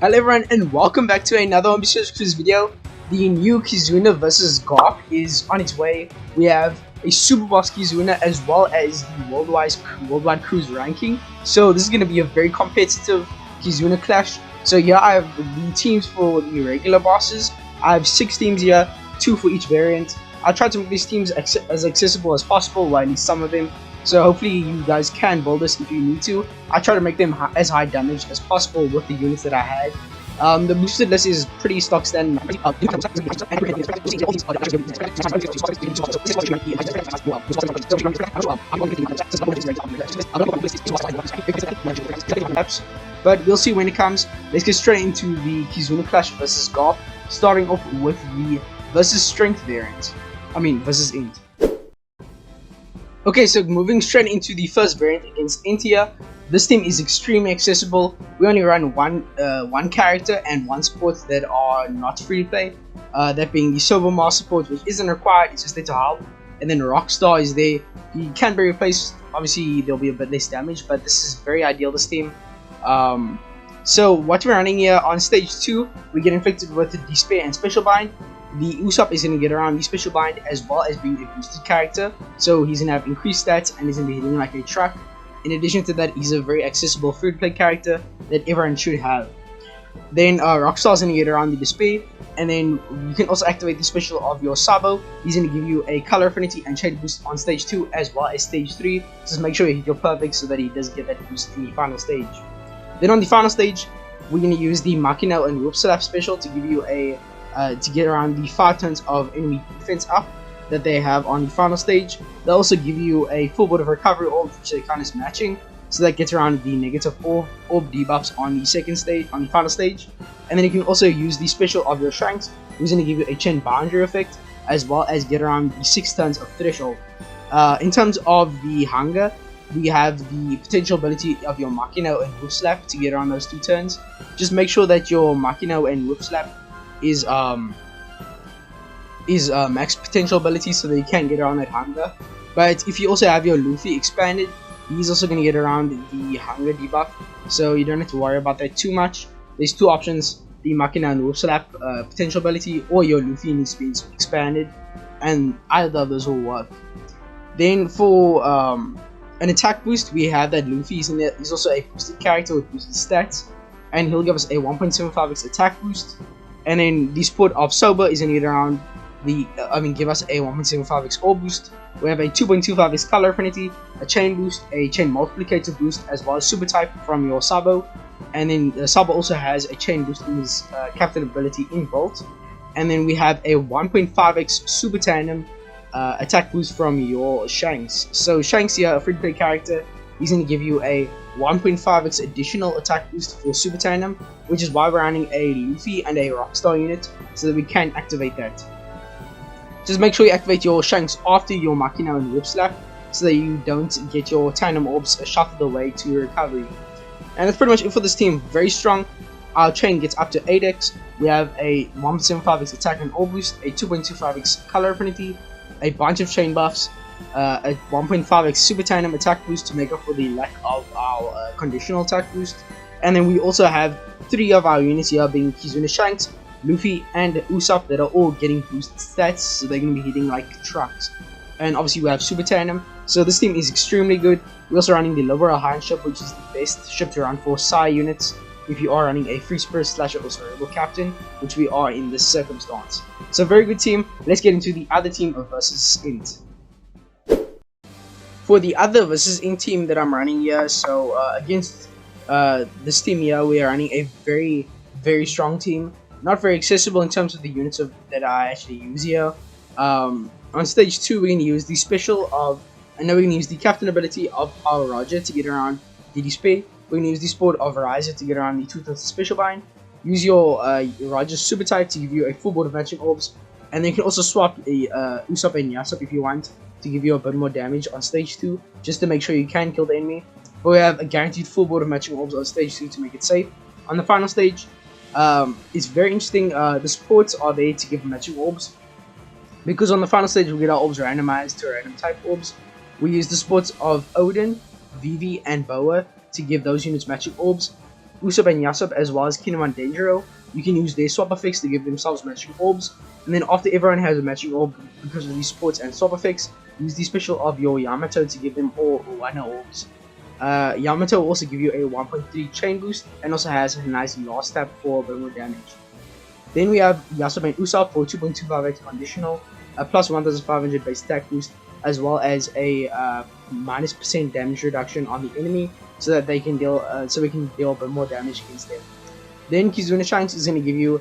Hello everyone and welcome back to another ambitious quiz video. The new Kizuna vs Garp is on its way. We have a Super Boss Kizuna as well as the worldwide cruise ranking. So this is going to be a very competitive Kizuna Clash. So here I have the teams for the regular bosses. I have 6 teams here, 2 for each variant. I'll try to make these teams as accessible as possible, or at least some of them. So hopefully you guys can build this if you need to. I try to make them as high damage as possible with the units that I had. The boosted list is pretty stock standard. But we'll see when it comes. Let's get straight into the Kizuna Clash versus Garp, starting off with the versus strength variant. Versus INT. Okay, so moving straight into the first variant against INT here. This team is extremely accessible. We only run one character and one support that are not free to play. That being the Sober Master support, which isn't required, it's just there to help. And then Rockstar is there. He can be replaced. Obviously, there'll be a bit less damage, but this is very ideal, this team. So what we're running here on stage 2, we get inflicted with the Despair and Special Bind. The Usopp is going to get around the Special Bind as well as being a boosted character, so he's going to have increased stats and he's going to be hitting like a truck. In addition to that, he's a very accessible free to play character that everyone should have. Then Rockstar is going to get around the Despair, and then you can also activate the special of your Sabo. He's going to give you a color affinity and shade boost on stage 2 as well as stage 3. Just make sure you hit your perfect so that he does get that boost in the final stage. Then on the final stage, we're going to use the Makino and Whip Slap special to give you a to get around the 5 turns of enemy defense up that they have on the final stage. They'll also give you a full board of recovery orb, which they kind of matching, so that gets around the negative orb debuffs on the second stage, on the final stage. And then you can also use the special of your Shanks, who's going to give you a chain boundary effect, as well as get around the 6 turns of threshold. In terms of the hunger, we have the potential ability of your Makino and Whip Slap to get around those 2 turns. Just make sure that your Makino and Whip Slap is max potential ability so that you can get around that hunger. But if you also have your Luffy expanded, he's also going to get around the hunger debuff, so you don't have to worry about that too much. There's 2 options: the Makina and Whip Slap potential ability, or your Luffy needs to be expanded, and either of those will work. Then for an attack boost, we have that Luffy is in there. He's also a boosted character with boosted stats, and he'll give us a 1.75x attack boost. And then the support of Sober is going to get around the give us a 1.75x orb boost. We have a 2.25x color affinity, a chain boost, a chain multiplicator boost, as well as super type from your Sabo. And then the Sabo also has a chain boost in his captain ability in Bolt. And then we have a 1.5x super tandem attack boost from your Shanks. So Shanks here, a free to play character, he's going to give you a 1.5x additional attack boost for Super Tandem, which is why we're running a Luffy and a Rockstar unit, so that we can activate that. Just make sure you activate your Shanks after your Makino and Whip Slap, so that you don't get your Tandem Orbs shuffled away to your recovery. And that's pretty much it for this team. Very strong. Our chain gets up to 8x. We have a 1.75x attack and orb boost, a 2.25x color affinity, a bunch of chain buffs, a 1.5x super tandem attack boost to make up for the lack of our conditional attack boost. And then we also have 3 of our units here being Kizuna Shanks, Luffy, and Usopp that are all getting boosted stats, so they're going to be hitting like trucks. And obviously we have super tandem, so this team is extremely good. We're also running the lower Alliance ship, which is the best ship to run for PSY units if you are running a free spirit slasher or variable captain, which we are in this circumstance. So very good team. Let's get into the other team versus INT. For the other versus INT team that I'm running here, so against this team here, we are running a very, very strong team. Not very accessible in terms of the units that I actually use here. On stage 2, we're going to use the special of, and then we're going to use the captain ability of our Roger to get around the Despair. We're going to use the support of Riser to get around the 2 turns special bind. Use your Roger's super type to give you a full board of matching orbs, and then you can also swap a Usopp and Yasop if you want, to give you a bit more damage on stage 2, just to make sure you can kill the enemy. But we have a guaranteed full board of matching orbs on stage 2 to make it safe. On the final stage, it's very interesting. The supports are there to give matching orbs, because on the final stage we get our orbs randomized to random type orbs. We use the supports of Odin, Vivi, and Boa to give those units matching orbs. Usopp and Yasop, as well as Kino and Denjiro, you can use their swap effects to give themselves matching orbs. And then after everyone has a matching orb because of these sports and swap effects, use the special of your Yamato to give them all 1 orbs. Yamato will also give you a 1.3 chain boost and also has a nice last tap for a bit more damage. Then we have Yasop and Usopp for 2.25x conditional, a plus 1500 base attack boost, as well as a minus % damage reduction on the enemy, so that they can deal we can deal a bit more damage against them. Then Kizuna Shanks is going to give you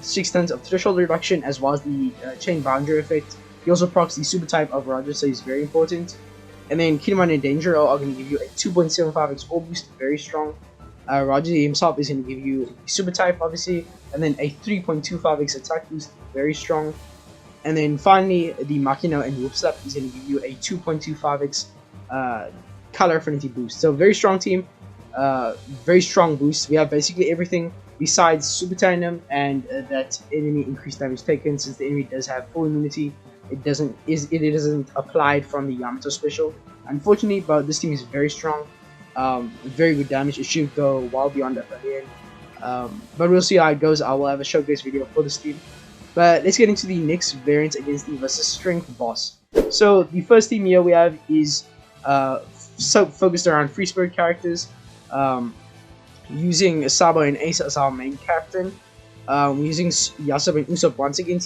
6 tons of threshold reduction, as well as the chain boundary effect. He also procs the super type of Roger, so he's very important. And then Kinemon and Denjiro are going to give you a 2.75x orb boost, very strong. Roger himself is going to give you super type, obviously, and then a 3.25x attack boost, very strong. And then finally, the Makino and Whoop Slap is going to give you a 2.25x color affinity boost. So very strong team, very strong boost. We have basically everything besides Super Tandem and that enemy increased damage taken. Since the enemy does have full immunity, it isn't applied from the Yamato special, unfortunately. But this team is very strong, very good damage. It should go well beyond that barrier. But we'll see how it goes. I will have a showcase video for this team. But let's get into the next variant against the versus strength boss. So the first team here we have is focused around free spirit characters, using Sabo and Ace as our main captain. Using Yasop and Usopp once again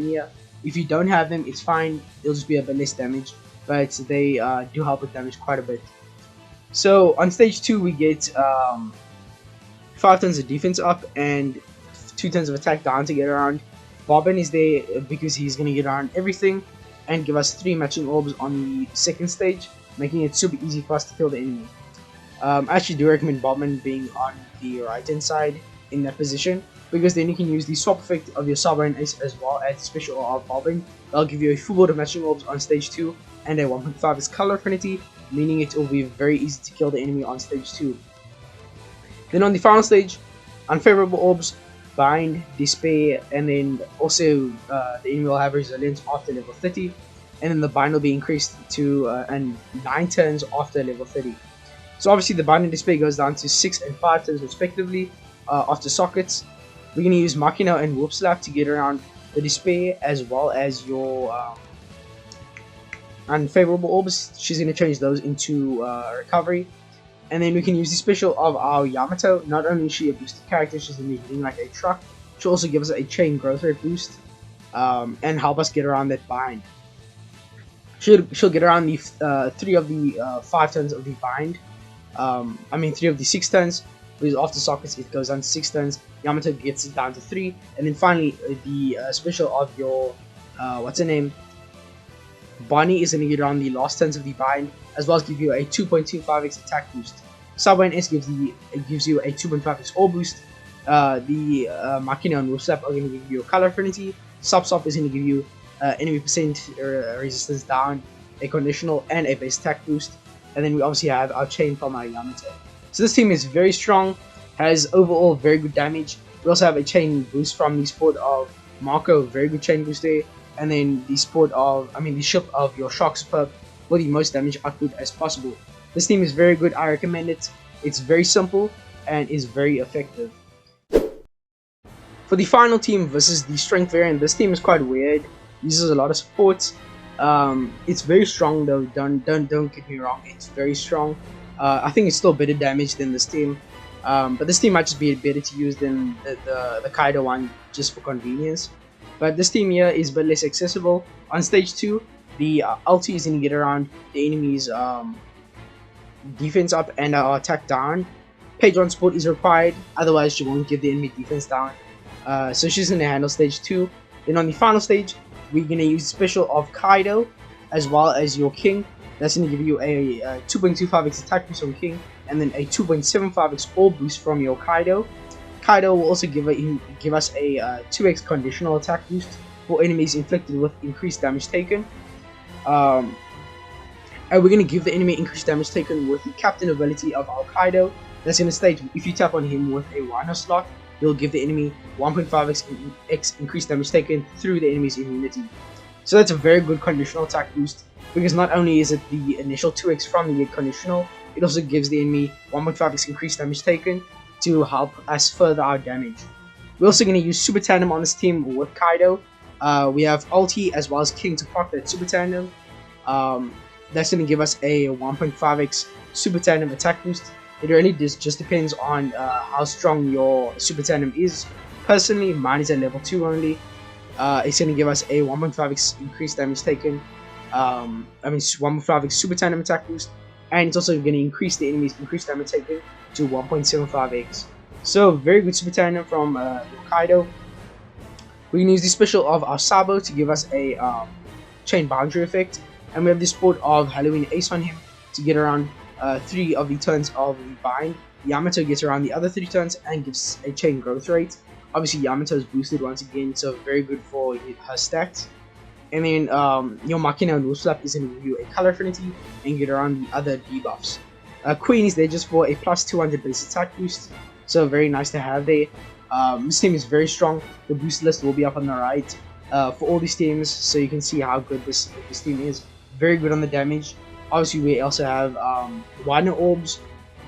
here. If you don't have them, it's fine. It'll just be a bit less damage, but they do help with damage quite a bit. So on stage 2 we get 5 tons of defense up and 2 tons of attack down to get around. Bobbin is there because he's going to get around everything and give us 3 matching orbs on the second stage, making it super easy for us to kill the enemy. I actually do recommend Bobbin being on the right hand side in that position, because then you can use the swap effect of your Sabo and Ace as well as the special of Bobbin. That'll give you a full board of matching orbs on stage 2 and a 1.5x color affinity, meaning it will be very easy to kill the enemy on stage 2. Then on the final stage, unfavorable orbs, bind, despair, and then also the enemy will have resilience after level 30, and then the bind will be increased to 9 turns after level 30. So obviously the bind and despair goes down to 6 and 5 turns respectively after sockets. We're going to use Makino and Whoop Slap to get around the despair as well as your unfavorable orbs. She's going to change those into recovery. And then we can use the special of our Yamato. Not only is she a boosted character, she's going to be hitting like a truck. She'll also give us a chain growth rate boost and help us get around that bind. She'll get around the 3 of the 5 turns of the bind. 3 of the 6 turns. Because after sockets it goes down to 6 turns. Yamato gets it down to 3. And then finally the special of your what's her name? Bonnie is going to get around the last turns of the bind, as well as give you a 2.25x attack boost. Sabo and S gives you a 2.5x orb boost. The Makino and Whoop Slap are going to give you a color affinity. Sop is going to give you enemy percent resistance down, a conditional, and a base attack boost. And then we obviously have our chain from our Yamato. So this team is very strong, has overall very good damage. We also have a chain boost from the sport of Marco, very good chain boost there. And then the ship of your Sharks perk for the most damage output as possible. This team is very good, I recommend it. It's very simple and is very effective. For the final team versus the strength variant, this team is quite weird. Uses a lot of support. It's very strong though, don't get me wrong, it's very strong. I think it's still better damage than this team. But this team might just be better to use than the Kaido one, just for convenience. But this team here is a bit less accessible. On stage 2, the ulti is going to get around the enemy's defense up and attack down. Page 1 support is required, otherwise she won't get the enemy defense down. So she's going to handle stage 2. Then on the final stage, we're going to use the special of Kaido as well as your King. That's going to give you a 2.25x attack boost from King, and then a 2.75x orb boost from your Kaido. Kaido will also give us a 2x conditional attack boost for enemies inflicted with increased damage taken. And we're going to give the enemy increased damage taken with the captain ability of our Kaido. That's going to state if you tap on him with a Rhino slot, you'll give the enemy 1.5x increased damage taken through the enemy's immunity. So that's a very good conditional attack boost, because not only is it the initial 2x from the conditional, It also gives the enemy 1.5x increased damage taken to help us further our damage. We're also going to use Super Tandem on this team with Kaido. We have Ulti as well as King to proc that Super Tandem. That's going to give us a 1.5x Super Tandem attack boost. It really just depends on how strong your Super Tandem is. Personally, mine is at level 2 only. It's going to give us a 1.5x increased damage taken. 1.5x Super Tandem attack boost. And it's also going to increase the enemy's increased damage taken to 1.75x. So, very good Super Tandem from Kaido. We can use the special of our Sabo to give us a chain boundary effect. And we have the sport of Halloween Ace on him to get around 3 of the turns of the bind. Yamato gets around the other 3 turns and gives a chain growth rate. Obviously, Yamato is boosted once again, so very good for her stats. And then your Makino and Wolfslap is going to give you a color affinity and get around the other debuffs. Queen is there just for a plus 200 base attack boost, so very nice to have there. This team is very strong. The boost list will be up on the right for all these teams, so you can see how good this team is. Very good on the damage. Obviously, we also have Widener Orbs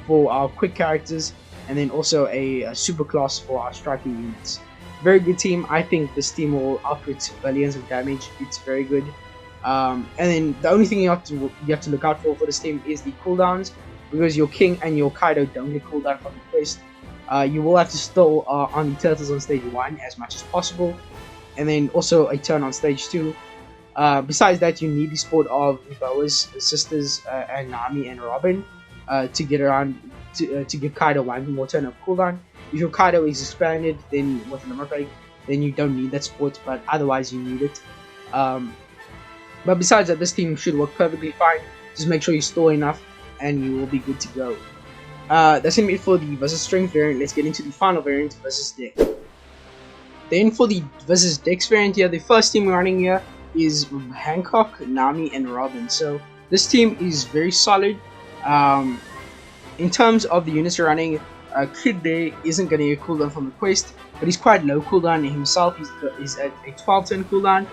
for our quick characters, and then also a super class for our striking units. Very good team. I think this team will output billions of damage. It's very good. And then the only thing you have to look out for this team is the cooldowns, because your King and your Kaido don't get cooldown from the quest. You will have to stall on the turtles on stage 1 as much as possible, and then also a turn on stage 2. Besides that, you need the support of Boa's sisters and Nami and Robin to get around to give Kaido 1 more turn of cooldown. If your Kaido is expanded, then with a number break, then you don't need that support, but otherwise you need it. But besides that, this team should work perfectly fine. Just make sure you store enough and you will be good to go. That's going to be it for the versus strength variant. Let's get into the final variant, versus deck. Then for the versus dex variant here, the first team we're running here is Hancock, Nami, and Robin. So this team is very solid. In terms of the units you're running, Kid there isn't going to get cooldown from the quest, but he's quite low cooldown himself. He's at a 12 turn cooldown.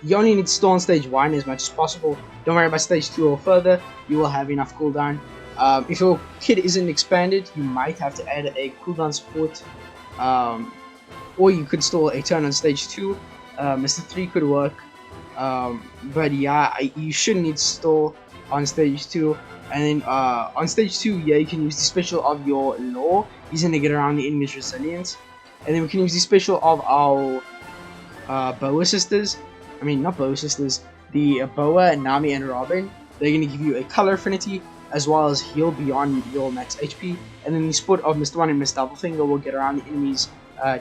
You only need to store on stage 1 as much as possible. Don't worry about stage 2 or further, you will have enough cooldown. If your Kid isn't expanded, you might have to add a cooldown support, or you could store a turn on stage 2. Mr. 3 could work, but yeah, you shouldn't need to store on stage 2. And then on stage 2, yeah, you can use the special of your Law. He's going to get around the enemy's resilience. And then we can use the special of our Boa sisters. I mean, not Boa sisters. The Boa, Nami, and Robin. They're going to give you a color affinity as well as heal beyond your max HP. And then the support of Mr. 1 and Mr. Doublefinger will get around the enemy's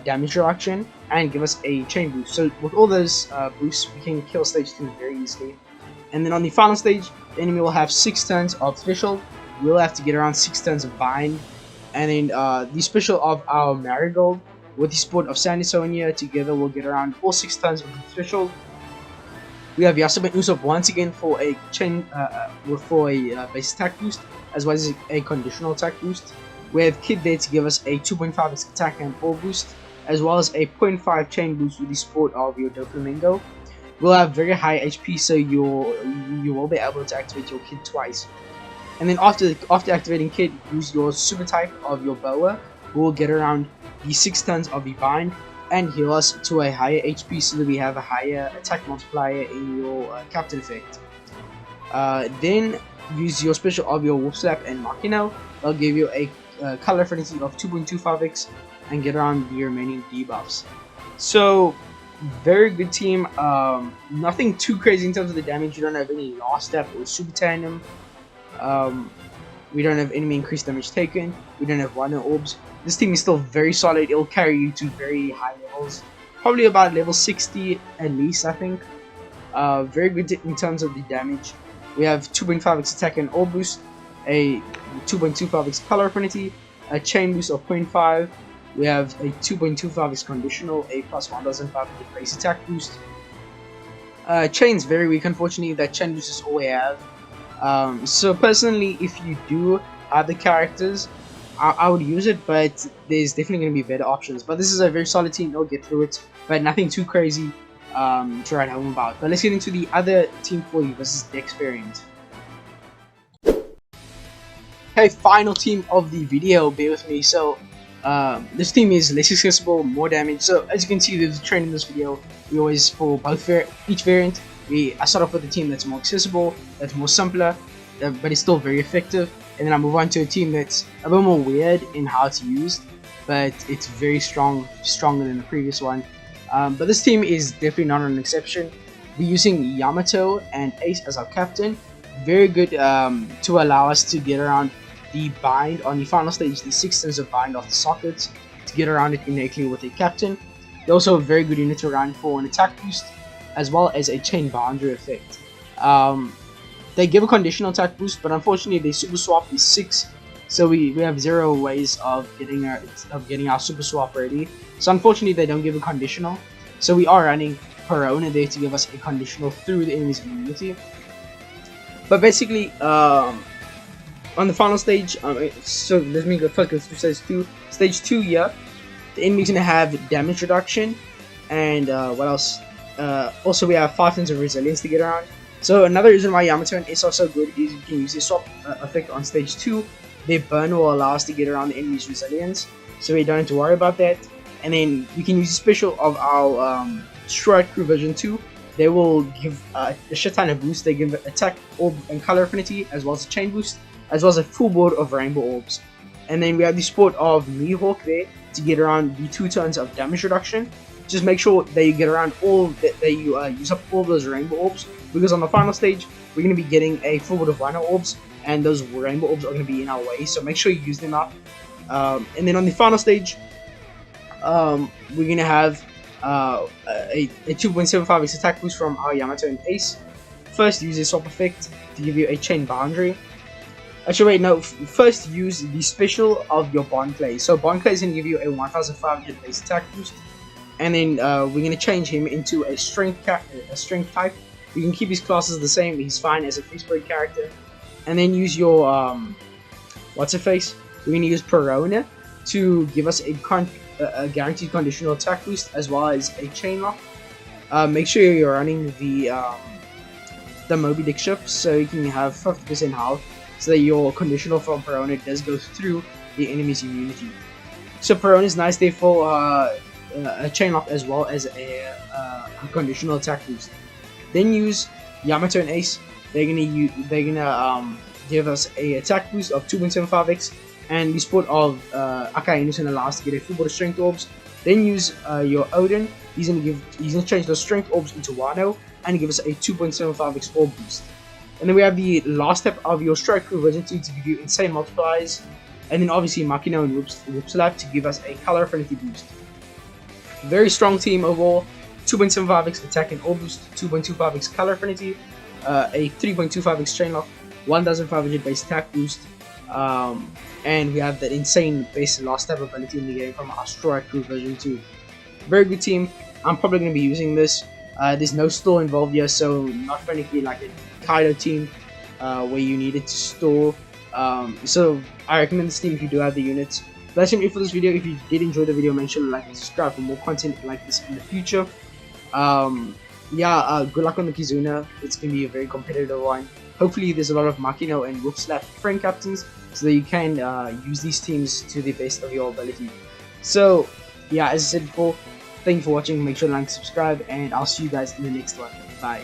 damage reduction and give us a chain boost. So with all those boosts, we can kill stage 2 very easily. And then on the final stage, the enemy will have 6 turns of threshold. We'll have to get around 6 turns of bind. And then the special of our Marigold with the support of Sandy Sonia together will get around all 6 turns of the threshold. We have Yasuo and Usopp once again for a chain base attack boost as well as a conditional attack boost. We have Kid there to give us a 2.5x attack and ball boost, as well as a 0.5 chain boost with the support of your Doflamingo. We'll have very high HP, so you will be able to activate your Kid twice. And then after activating Kid, use your super type of your Boa, who will get around the 6 turns of the bind and heal us to a higher HP, so that we have a higher attack multiplier in your captain effect. Then use your special of your Wolfslap and Makino. They'll give you a color affinity of 2.25x and get around the remaining debuffs. So very good team. Nothing too crazy in terms of the damage. You don't have any Lost Step or Super Tandem. We don't have enemy increased damage taken. We don't have Wonder Orbs. This team is still very solid. It will carry you to very high levels, probably about level 60 at least, I think. Very good in terms of the damage. We have 2.5x attack and orb boost, a 2.25x color affinity, a chain boost of 0.5. We have a 2.25x conditional, a plus 1,500 base attack boost. Chain's very weak, unfortunately. That chain boost is all we have. So personally, if you do have the characters, I would use it, but there's definitely going to be better options. But this is a very solid team. They'll get through it, but nothing too crazy to write home about. But let's get into the other team for you versus Dex variant. Okay, final team of the video, bear with me. So this team is less accessible, more damage. So as you can see, there's a trend in this video. We always, for both each variant, I start off with a team that's more accessible, that's more simpler, but it's still very effective. And then I move on to a team that's a bit more weird in how it's used, but it's very stronger than the previous one. But this team is definitely not an exception. We're using Yamato and Ace as our captain. Very good to allow us to get around the bind on the final stage, the 6 turns of bind off the sockets, to get around it innately with a captain. They're also a very good unit to run for an attack boost, as well as a chain boundary effect. They give a conditional attack boost, but unfortunately they super swap the 6, so we have 0 ways of getting our super swap ready. So unfortunately they don't give a conditional, so we are running Perona there to give us a conditional through the enemy's immunity. But basically, on the final stage, so let me go focus through stage 2. Stage 2 here, the enemy's gonna have damage reduction, and what else? Also we have 5 turns of resilience to get around. So another reason why Yamato and Ace are so good is you can use the swap effect on stage 2. Their burn will allow us to get around the enemy's resilience, so we don't have to worry about that. And then we can use the special of our Strike Crew version 2. They will give a shit ton of boost. They give attack, orb, and color affinity, as well as a chain boost, as well as a full board of rainbow orbs. And then we have the support of Mihawk there to get around the 2 turns of damage reduction. Just make sure that you get around you use up all those rainbow orbs, because on the final stage we're going to be getting a full board of rhino orbs, and those rainbow orbs are going to be in our way, so make sure you use them up. And then on the final stage, we're going to have a 2.75x attack boost from our Yamato and Ace. First, use the swap effect to give you a chain boundary. Actually, wait, no. First, use the special of your Bond Clay. So Bond Clay is going to give you a 1500 base attack boost, and then we're going to change him into a strength type. You can keep his classes the same. He's fine as a free spirit character. And then use your what's her face? We're going to use Perona to give us a guaranteed conditional attack boost, as well as a chain lock. Make sure you're running the Moby Dick ship, so you can have 50% health, so that your conditional from Perona does go through the enemy's immunity. So Perona is nice there for a chain lock, as well as a conditional attack boost. Then use Yamato and Ace. They're gonna give us a attack boost of 2.75x, and the support of Akai Innocent allows us to get a full board of strength orbs. Then use your Odin. He's gonna change those strength orbs into Wano and give us a 2.75x orb boost. And then we have the last step of your Strike Crew version 2 to give you insane multipliers, and then obviously Makino and Whip Slap to give us a color affinity boost. Very strong team overall. 2.75x attack and orb boost, 2.25x color affinity, a 3.25x chain lock, 1500 base attack boost, and we have that insane base last step ability in the game from our Strike Crew version 2. Very good team. I'm probably going to be using this. There's no store involved here, so not technically like a Kaido team where you needed to store. So I recommend this team if you do have the units. That's it for this video. If you did enjoy the video, make sure to like and subscribe for more content like this in the future. Good luck on the Kizuna. It's going to be a very competitive one. Hopefully there's a lot of Makino and Whip Slap friend captains, so that you can use these teams to the best of your ability. So yeah, as I said before, thank you for watching. Make sure to like and subscribe, and I'll see you guys in the next one. Bye.